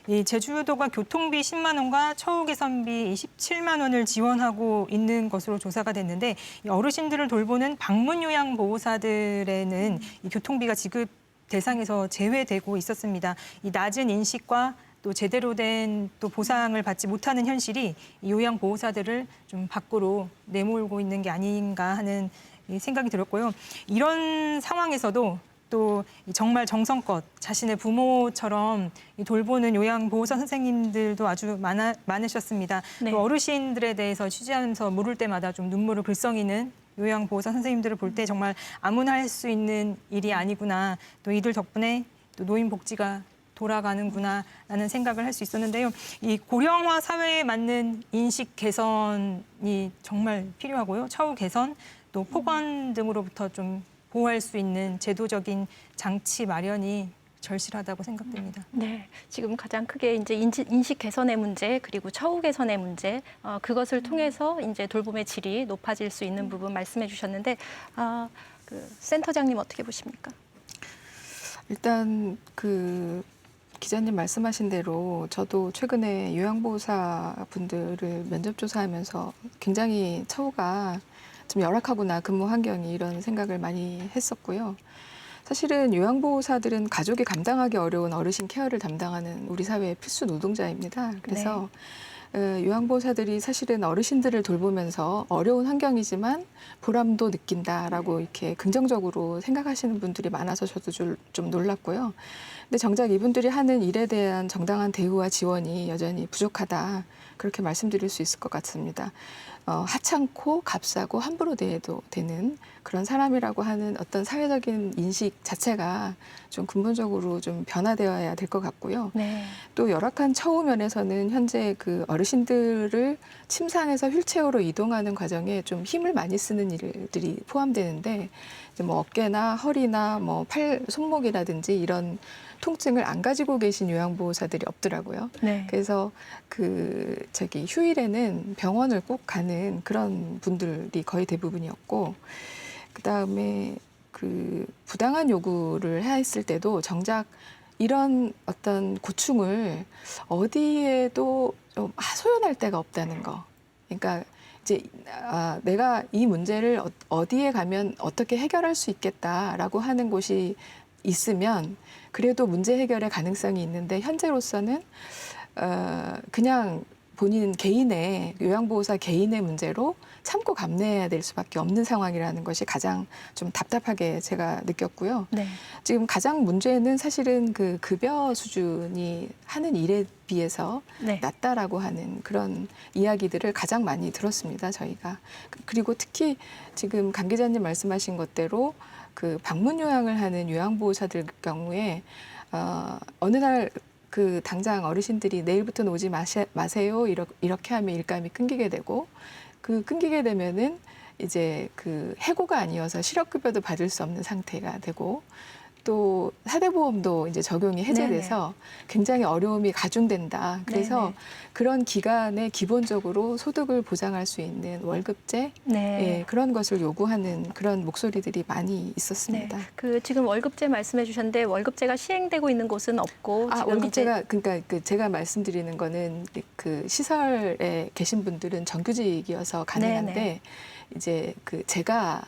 이 제주도가 교통비 10만 원과 처우 개선비 27만 원을 지원하고 있는 것으로 조사가 됐는데 이 어르신들을 돌보는 방문 요양 보호사들에는 이 교통비가 지급 대상에서 제외되고 있었습니다. 이 낮은 인식과 또 제대로 된 또 보상을 받지 못하는 현실이 이 요양 보호사들을 좀 밖으로 내몰고 있는 게 아닌가 하는 생각이 들었고요. 이런 상황에서도 또 정말 정성껏 자신의 부모처럼 돌보는 요양보호사 선생님들도 아주 많으셨습니다. 네. 또 어르신들에 대해서 취재하면서 물을 때마다 좀 눈물을 글썽이는 요양보호사 선생님들을 볼 때 정말 아무나 할 수 있는 일이 아니구나. 또 이들 덕분에 또 노인복지가 돌아가는구나라는 생각을 할 수 있었는데요. 이 고령화 사회에 맞는 인식 개선이 정말 필요하고요. 처우 개선, 또 폭언 등으로부터 좀 보호할 수 있는 제도적인 장치 마련이 절실하다고 생각됩니다. 네, 지금 가장 크게 이제 인식 개선의 문제 그리고 처우 개선의 문제 그것을 통해서 이제 돌봄의 질이 높아질 수 있는 부분 말씀해 주셨는데 그 센터장님 어떻게 보십니까? 일단 그 기자님 말씀하신 대로 저도 최근에 요양보호사 분들을 면접 조사하면서 굉장히 처우가 좀 열악하구나 근무 환경이 이런 생각을 많이 했었고요. 사실은 요양보호사들은 가족이 감당하기 어려운 어르신 케어를 담당하는 우리 사회의 필수 노동자입니다. 그래서 요양보호사들이 사실은 어르신들을 돌보면서 어려운 환경이지만 보람도 느낀다라고 이렇게 긍정적으로 생각하시는 분들이 많아서 저도 좀 놀랐고요. 근데 정작 이분들이 하는 일에 대한 정당한 대우와 지원이 여전히 부족하다. 그렇게 말씀드릴 수 있을 것 같습니다. 하찮고 값싸고 함부로 대해도 되는 그런 사람이라고 하는 어떤 사회적인 인식 자체가 좀 근본적으로 좀 변화되어야 될 것 같고요. 네. 또 열악한 처우 면에서는 현재 그 어르신들을 침상에서 휠체어로 이동하는 과정에 좀 힘을 많이 쓰는 일들이 포함되는데 이제 뭐 어깨나 허리나 뭐 팔, 손목이라든지 이런 통증을 안 가지고 계신 요양보호사들이 없더라고요. 네. 그래서 휴일에는 병원을 꼭 가는 그런 분들이 거의 대부분이었고, 그 다음에 그 부당한 요구를 했을 때도 정작 이런 어떤 고충을 어디에도 좀 하소연할 데가 없다는 거. 그러니까 이제 내가 이 문제를 어디에 가면 어떻게 해결할 수 있겠다라고 하는 곳이 있으면 그래도 문제 해결의 가능성이 있는데 현재로서는 그냥 본인 개인의 요양보호사 개인의 문제로 참고 감내해야 될 수밖에 없는 상황이라는 것이 가장 좀 답답하게 제가 느꼈고요. 네. 지금 가장 문제는 사실은 그 급여 수준이 하는 일에 비해서 네. 낮다라고 하는 그런 이야기들을 가장 많이 들었습니다, 저희가. 그리고 특히 지금 강 기자님 말씀하신 것대로 그 방문 요양을 하는 요양보호사들 경우에 어느 날 그 당장 어르신들이 내일부터는 오지 마세요 이렇게 하면 일감이 끊기게 되고 그 끊기게 되면은 이제 그 해고가 아니어서 실업급여도 받을 수 없는 상태가 되고 또 사대보험도 이제 적용이 해제돼서 굉장히 어려움이 가중된다. 그래서 네네. 그런 기간에 기본적으로 소득을 보장할 수 있는 월급제 네. 예, 그런 것을 요구하는 그런 목소리들이 많이 있었습니다. 그 지금 월급제 말씀해 주셨는데 월급제가 시행되고 있는 곳은 없고 지금 월급제가 그러니까 그 제가 말씀드리는 거는 그 시설에 계신 분들은 정규직이어서 가능한데 네네. 이제 그 제가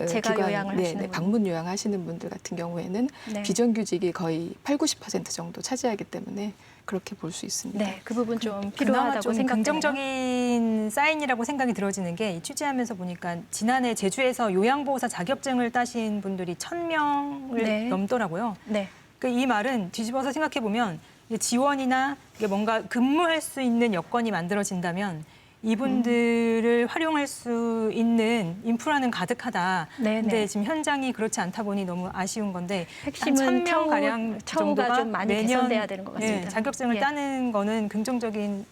제가 요양을 하시는 분. 방문 요양하시는 분들 같은 경우에는 네. 비정규직이 거의 80-90% 정도 차지하기 때문에 그렇게 볼 수 있습니다. 네, 그 부분 좀 그나마 필요하다고 좀 생각되네요. 긍정적인 사인이라고 생각이 들어지는 게 취재하면서 보니까 지난해 제주에서 요양보호사 자격증을 따신 분들이 1,000명을 네. 넘더라고요. 네. 이 말은 뒤집어서 생각해 보면 지원이나 이게 뭔가 근무할 수 있는 여건이 만들어진다면 이분들을 활용할 수 있는 인프라는 가득하다. 네네. 근데 지금 현장이 그렇지 않다 보니 너무 아쉬운 건데 핵심은 1,000명 가량 처우가 정도가 좀 많이 매년 개선돼야 되는 것 같습니다. 자격증을 예. 따는 거는 긍정적인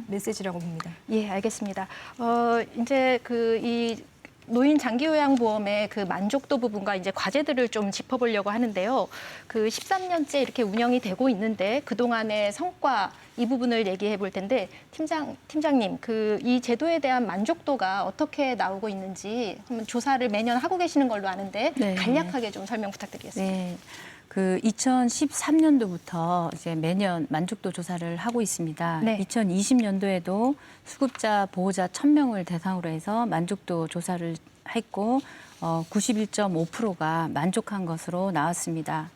메시지라고 봅니다. 예, 알겠습니다. 이제 이 노인 장기요양보험의 그 만족도 부분과 이제 과제들을 좀 짚어보려고 하는데요. 그 13년째 이렇게 운영이 되고 있는데 그동안의 성과 이 부분을 얘기해 볼 텐데 팀장님, 이 제도에 대한 만족도가 어떻게 나오고 있는지 한번 조사를 매년 하고 계시는 걸로 아는데 네. 간략하게 좀 설명 부탁드리겠습니다. 네. 그 2013년도부터 이제 매년 만족도 조사를 하고 있습니다. 네. 2020년도에도 수급자 보호자 1,000명을 대상으로 해서 만족도 조사를 했고 91.5%가 만족한 것으로 나왔습니다.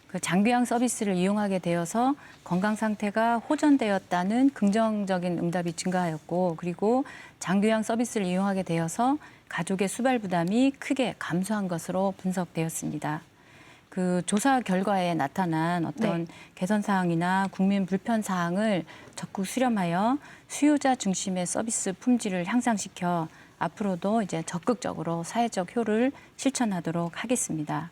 그 장기요양 서비스를 이용하게 되어서 건강 상태가 호전되었다는 긍정적인 응답이 증가하였고, 그리고 장기요양 서비스를 이용하게 되어서 가족의 수발 부담이 크게 감소한 것으로 분석되었습니다. 그 조사 결과에 나타난 어떤 개선 사항이나 국민 불편 사항을 적극 수렴하여 수요자 중심의 서비스 품질을 향상시켜 앞으로도 이제 적극적으로 사회적 효를 실천하도록 하겠습니다.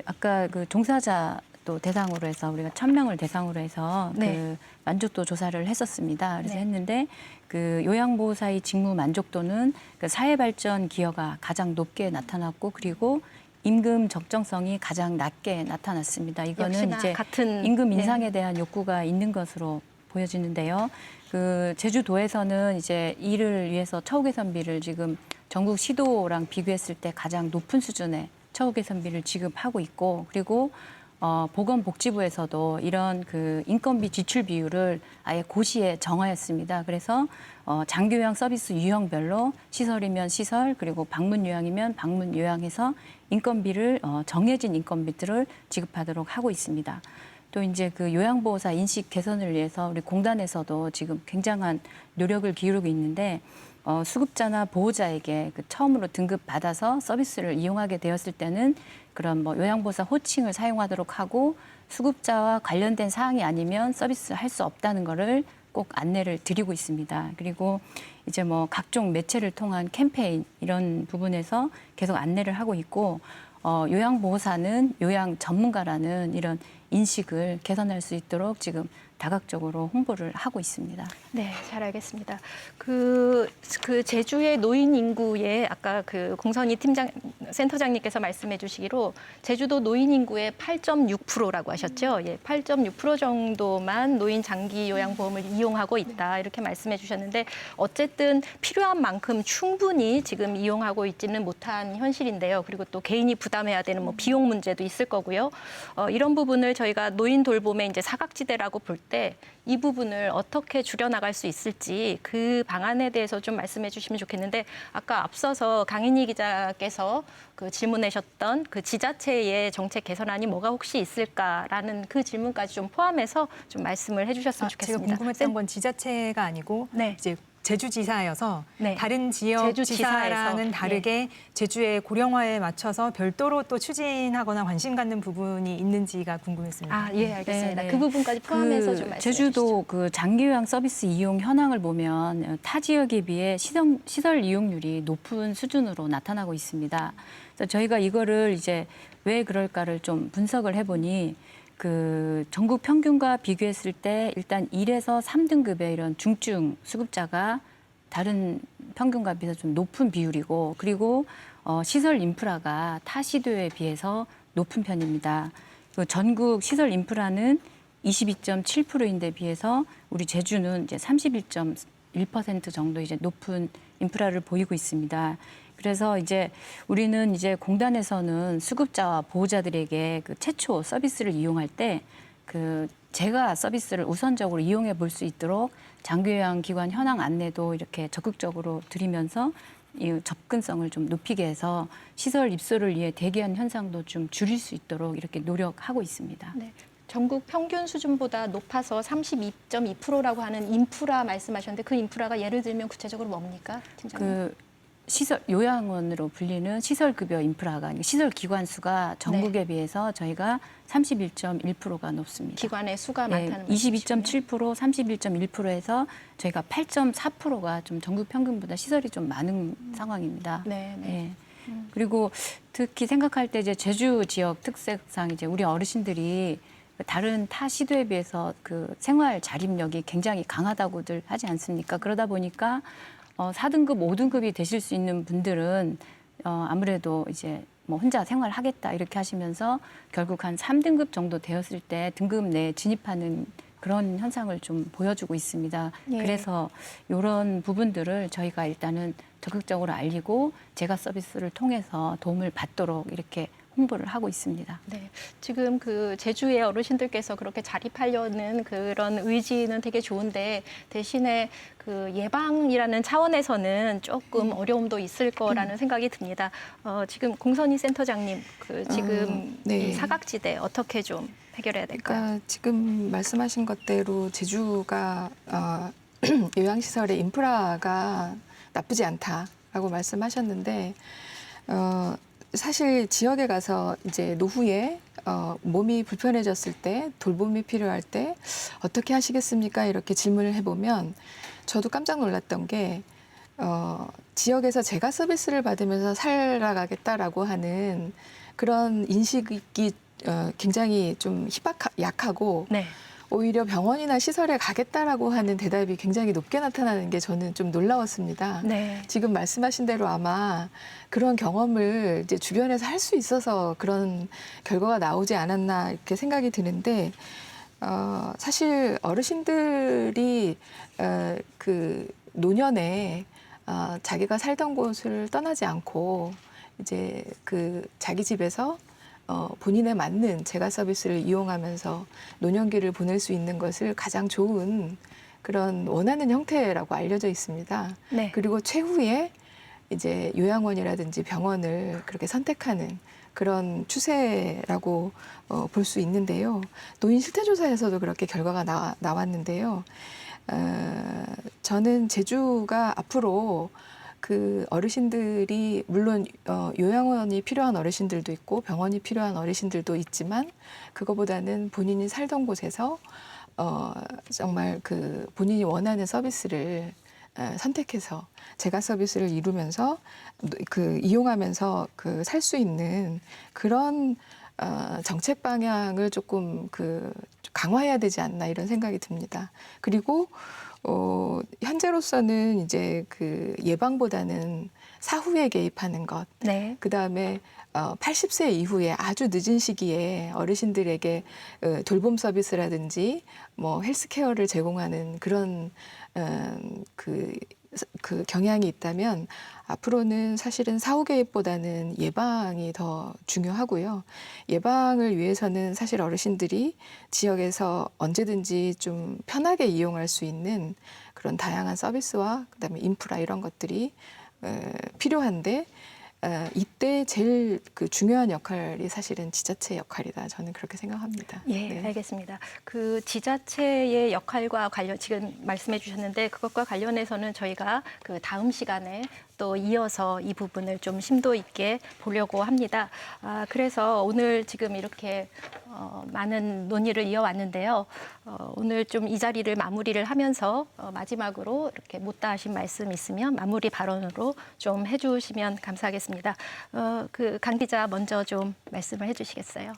아까 그 종사자 또 대상으로 해서 우리가 1,000명을 대상으로 해서 그 만족도 조사를 했었습니다. 그래서 했는데 그 요양보호사의 직무 만족도는 그 사회발전 기여가 가장 높게 나타났고, 그리고 임금 적정성이 가장 낮게 나타났습니다. 이거는 역시나 이제 같은 임금 인상에 대한 욕구가 있는 것으로 보여지는데요. 그 제주도에서는 이제 이를 위해서 처우 개선비를 지금 전국 시도랑 비교했을 때 가장 높은 수준의 처우 개선비를 지급하고 있고, 그리고 보건복지부에서도 이런 그 인건비 지출 비율을 아예 고시에 정하였습니다. 그래서 장기요양 서비스 유형별로 시설이면 시설, 그리고 방문 요양이면 방문 요양해서 인건비를 정해진 인건비들을 지급하도록 하고 있습니다. 또 이제 그 요양보호사 인식 개선을 위해서 우리 공단에서도 지금 굉장한 노력을 기울이고 있는데, 수급자나 보호자에게 그 처음으로 등급받아서 서비스를 이용하게 되었을 때는 그런 요양보호사 호칭을 사용하도록 하고, 수급자와 관련된 사항이 아니면 서비스 할 수 없다는 거를 꼭 안내를 드리고 있습니다. 그리고 이제 각종 매체를 통한 캠페인 이런 부분에서 계속 안내를 하고 있고, 요양보호사는 요양 전문가라는 이런 인식을 개선할 수 있도록 지금 다각적으로 홍보를 하고 있습니다. 네, 잘 알겠습니다. 그 제주의 노인 인구의 아까 그 공선희 센터장님께서 말씀해 주시기로 제주도 노인 인구의 8.6%라고 하셨죠. 예, 8.6% 정도만 노인 장기 요양보험을 이용하고 있다. 이렇게 말씀해 주셨는데 어쨌든 필요한 만큼 충분히 지금 이용하고 있지는 못한 현실인데요. 그리고 또 개인이 부담해야 되는 비용 문제도 있을 거고요. 이런 부분을 저희가 노인 돌봄의 이제 사각지대라고 볼 때 이 부분을 어떻게 줄여나갈 수 있을지 그 방안에 대해서 좀 말씀해 주시면 좋겠는데, 아까 앞서서 강인희 기자께서 그 질문하셨던 그 지자체의 정책 개선안이 뭐가 혹시 있을까라는 그 질문까지 좀 포함해서 좀 말씀을 해주셨으면 좋겠습니다. 제가 궁금했던 건 지자체가 아니고 이제 제주지사여서 다른 지역 지사랑은 다르게 제주의 고령화에 맞춰서 별도로 또 추진하거나 관심 갖는 부분이 있는지가 궁금했습니다. 예, 알겠습니다. 그 부분까지 포함해서 좀 말씀해 제주도 주시죠. 그 장기요양 서비스 이용 현황을 보면 타 지역에 비해 시설 이용률이 높은 수준으로 나타나고 있습니다. 그래서 저희가 이거를 이제 왜 그럴까를 좀 분석을 해보니, 그 전국 평균과 비교했을 때 일단 1에서 3등급의 이런 중증 수급자가 다른 평균과 비해서 좀 높은 비율이고, 그리고 시설 인프라가 타 시도에 비해서 높은 편입니다. 그 전국 시설 인프라는 22.7%인데 비해서 우리 제주는 이제 31.1% 정도 이제 높은 인프라를 보이고 있습니다. 그래서 이제 우리는 이제 공단에서는 수급자와 보호자들에게 그 최초 서비스를 이용할 때 그 제가 서비스를 우선적으로 이용해 볼 수 있도록 장기요양기관 현황 안내도 이렇게 적극적으로 드리면서 이 접근성을 좀 높이게 해서 시설 입소를 위해 대기한 현상도 좀 줄일 수 있도록 이렇게 노력하고 있습니다. 네. 전국 평균 수준보다 높아서 32.2%라고 하는 인프라 말씀하셨는데 그 인프라가 예를 들면 구체적으로 뭡니까, 팀장님? 그 시설 요양원으로 불리는 시설급여 인프라가 시설 기관 수가 전국에 비해서 저희가 31.1%가 높습니다. 기관의 수가 네, 많다는 말씀이시군요. 22.7%, 31.1%에서 저희가 8.4%가 좀 전국 평균보다 시설이 좀 많은 상황입니다. 네, 네. 네. 그리고 특히 생각할 때 이제 제주 지역 특색상 이제 우리 어르신들이 다른 타 시도에 비해서 그 생활 자립력이 굉장히 강하다고들 하지 않습니까? 그러다 보니까 4등급, 5등급이 되실 수 있는 분들은 아무래도 이제 뭐 혼자 생활하겠다 이렇게 하시면서 결국 한 3등급 정도 되었을 때 등급 내에 진입하는 그런 현상을 좀 보여주고 있습니다. 예. 그래서 이런 부분들을 저희가 일단은 적극적으로 알리고 제가 서비스를 통해서 도움을 받도록 이렇게 홍보를 하고 있습니다. 네, 지금 그 제주의 어르신들께서 그렇게 자립하려는 그런 의지는 되게 좋은데 대신에 그 예방이라는 차원에서는 조금 어려움도 있을 거라는 생각이 듭니다. 지금 공선희 센터장님, 그 지금 네. 이 사각지대 어떻게 좀 해결해야 될까요? 그러니까 지금 말씀하신 것대로 제주가 요양시설의 인프라가 나쁘지 않다라고 말씀하셨는데 사실 지역에 가서 이제 노후에 몸이 불편해졌을 때 돌봄이 필요할 때 어떻게 하시겠습니까? 이렇게 질문을 해보면 저도 깜짝 놀랐던 게 지역에서 제가 서비스를 받으면서 살아가겠다라고 하는 그런 인식이 굉장히 좀 약하고 네. 오히려 병원이나 시설에 가겠다라고 하는 대답이 굉장히 높게 나타나는 게 저는 좀 놀라웠습니다. 네. 지금 말씀하신 대로 아마 그런 경험을 이제 주변에서 할 수 있어서 그런 결과가 나오지 않았나 이렇게 생각이 드는데 사실 어르신들이 그 노년에 자기가 살던 곳을 떠나지 않고 이제 그 자기 집에서 본인에 맞는 재가 서비스를 이용하면서 노년기를 보낼 수 있는 것을 가장 좋은 그런 원하는 형태라고 알려져 있습니다. 네. 그리고 최후에 이제 요양원이라든지 병원을 그렇게 선택하는 그런 추세라고 볼 수 있는데요. 노인 실태조사에서도 그렇게 결과가 나왔는데요. 저는 제주가 앞으로 그 어르신들이 물론 요양원이 필요한 어르신들도 있고 병원이 필요한 어르신들도 있지만 그거보다는 본인이 살던 곳에서 정말 그 본인이 원하는 서비스를 선택해서 재가 서비스를 이루면서 그 이용하면서 그 살 수 있는 그런 정책 방향을 조금 그 강화해야 되지 않나 이런 생각이 듭니다. 그리고 현재로서는 이제 그 예방보다는 사후에 개입하는 것, 네. 그 다음에 80세 이후에 아주 늦은 시기에 어르신들에게 돌봄 서비스라든지 뭐 헬스케어를 제공하는 그런 그 경향이 있다면 앞으로는 사실은 사후 개입보다는 예방이 더 중요하고요. 예방을 위해서는 사실 어르신들이 지역에서 언제든지 좀 편하게 이용할 수 있는 그런 다양한 서비스와 그다음에 인프라 이런 것들이 필요한데 이때 제일 그 중요한 역할이 사실은 지자체 역할이다. 저는 그렇게 생각합니다. 예, 네. 알겠습니다. 그 지자체의 역할과 관련 지금 말씀해 주셨는데 그것과 관련해서는 저희가 그 다음 시간에 또 이어서 이 부분을 좀 심도 있게 보려고 합니다. 그래서 오늘 지금 이렇게 많은 논의를 이어왔는데요. 오늘 좀 이 자리를 마무리를 하면서 마지막으로 이렇게 못다 하신 말씀 있으면 마무리 발언으로 좀 해주시면 감사하겠습니다. 그 강 기자 먼저 좀 말씀을 해주시겠어요?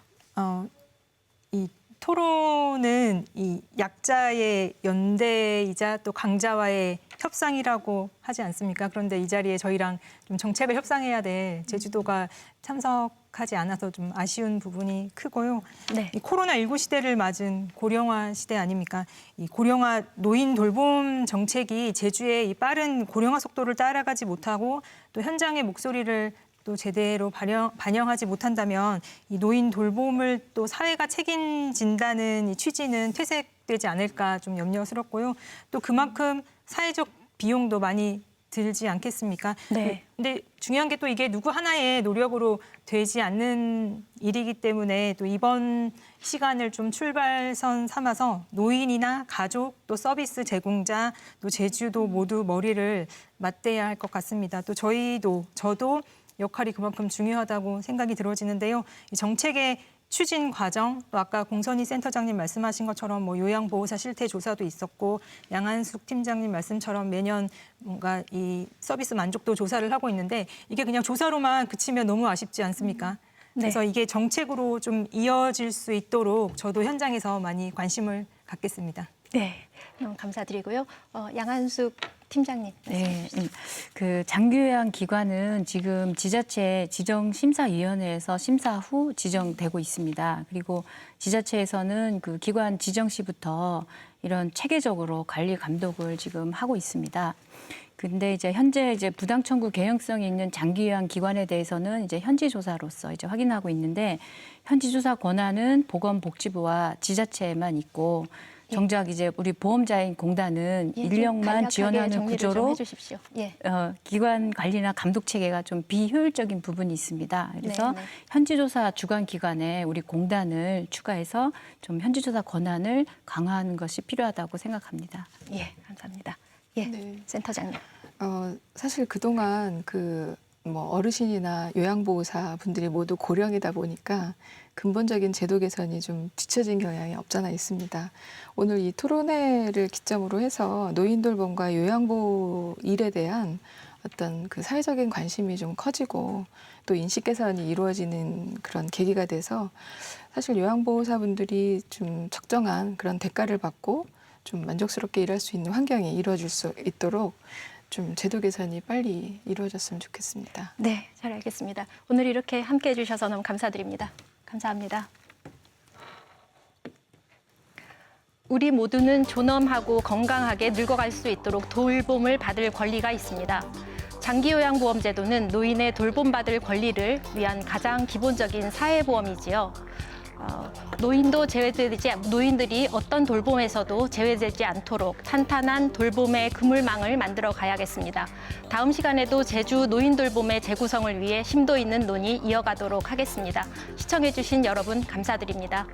이 토론은 이 약자의 연대이자 또 강자와의 협상이라고 하지 않습니까? 그런데 이 자리에 저희랑 좀 정책을 협상해야 될 제주도가 참석하지 않아서 좀 아쉬운 부분이 크고요. 네. 이 코로나19 시대를 맞은 고령화 시대 아닙니까? 이 고령화 노인 돌봄 정책이 제주의 이 빠른 고령화 속도를 따라가지 못하고 또 현장의 목소리를 또 제대로 반영하지 못한다면 이 노인 돌봄을 또 사회가 책임진다는 이 취지는 퇴색되지 않을까 좀 염려스럽고요. 또 그만큼 사회적 비용도 많이 들지 않겠습니까? 네. 근데 중요한 게 또 이게 누구 하나의 노력으로 되지 않는 일이기 때문에 또 이번 시간을 좀 출발선 삼아서 노인이나 가족 또 서비스 제공자 또 제주도 모두 머리를 맞대야 할 것 같습니다. 또 저도 역할이 그만큼 중요하다고 생각이 들어지는데요. 이 정책의 추진 과정, 또 아까 공선희 센터장님 말씀하신 것처럼 뭐 요양보호사 실태 조사도 있었고 양한숙 팀장님 말씀처럼 매년 뭔가 이 서비스 만족도 조사를 하고 있는데 이게 그냥 조사로만 그치면 너무 아쉽지 않습니까? 네. 그래서 이게 정책으로 좀 이어질 수 있도록 저도 현장에서 많이 관심을 갖겠습니다. 네. 너무 감사드리고요. 양한숙 팀장님. 네, 그 장기요양 기관은 지금 지자체 지정심사위원회에서 심사 후 지정되고 있습니다. 그리고 지자체에서는 그 기관 지정 시부터 이런 체계적으로 관리 감독을 지금 하고 있습니다. 근데 이제 현재 부당 청구 개연성이 있는 장기요양 기관에 대해서는 이제 현지 조사로서 이제 확인하고 있는데 현지 조사 권한은 보건복지부와 지자체에만 있고 정작 이제 우리 보험자인 공단은 예, 인력만 간략하게 지원하는 정리를 좀 구조로 해주십시오. 예. 기관 관리나 감독 체계가 좀 비효율적인 부분이 있습니다. 그래서 네. 현지조사 주관 기관에 우리 공단을 추가해서 좀 현지조사 권한을 강화하는 것이 필요하다고 생각합니다. 예, 감사합니다. 예, 네. 센터장님. 사실 그동안 뭐 어르신이나 요양보호사 분들이 모두 고령이다 보니까 근본적인 제도 개선이 좀 뒤처진 경향이 없잖아 있습니다. 오늘 이 토론회를 기점으로 해서 노인 돌봄과 요양보호 일에 대한 어떤 그 사회적인 관심이 좀 커지고 또 인식 개선이 이루어지는 그런 계기가 돼서 사실 요양보호사분들이 좀 적정한 그런 대가를 받고 좀 만족스럽게 일할 수 있는 환경이 이루어질 수 있도록 좀 제도 개선이 빨리 이루어졌으면 좋겠습니다. 네, 잘 알겠습니다. 오늘 이렇게 함께해 주셔서 너무 감사드립니다. 감사합니다. 우리 모두는 존엄하고 건강하게 늙어갈 수 있도록 돌봄을 받을 권리가 있습니다. 장기요양보험제도는 노인의 돌봄받을 권리를 위한 가장 기본적인 사회보험이지요. 노인들이 어떤 돌봄에서도 제외되지 않도록 탄탄한 돌봄의 그물망을 만들어 가야겠습니다. 다음 시간에도 제주 노인 돌봄의 재구성을 위해 심도 있는 논의 이어가도록 하겠습니다. 시청해주신 여러분 감사드립니다.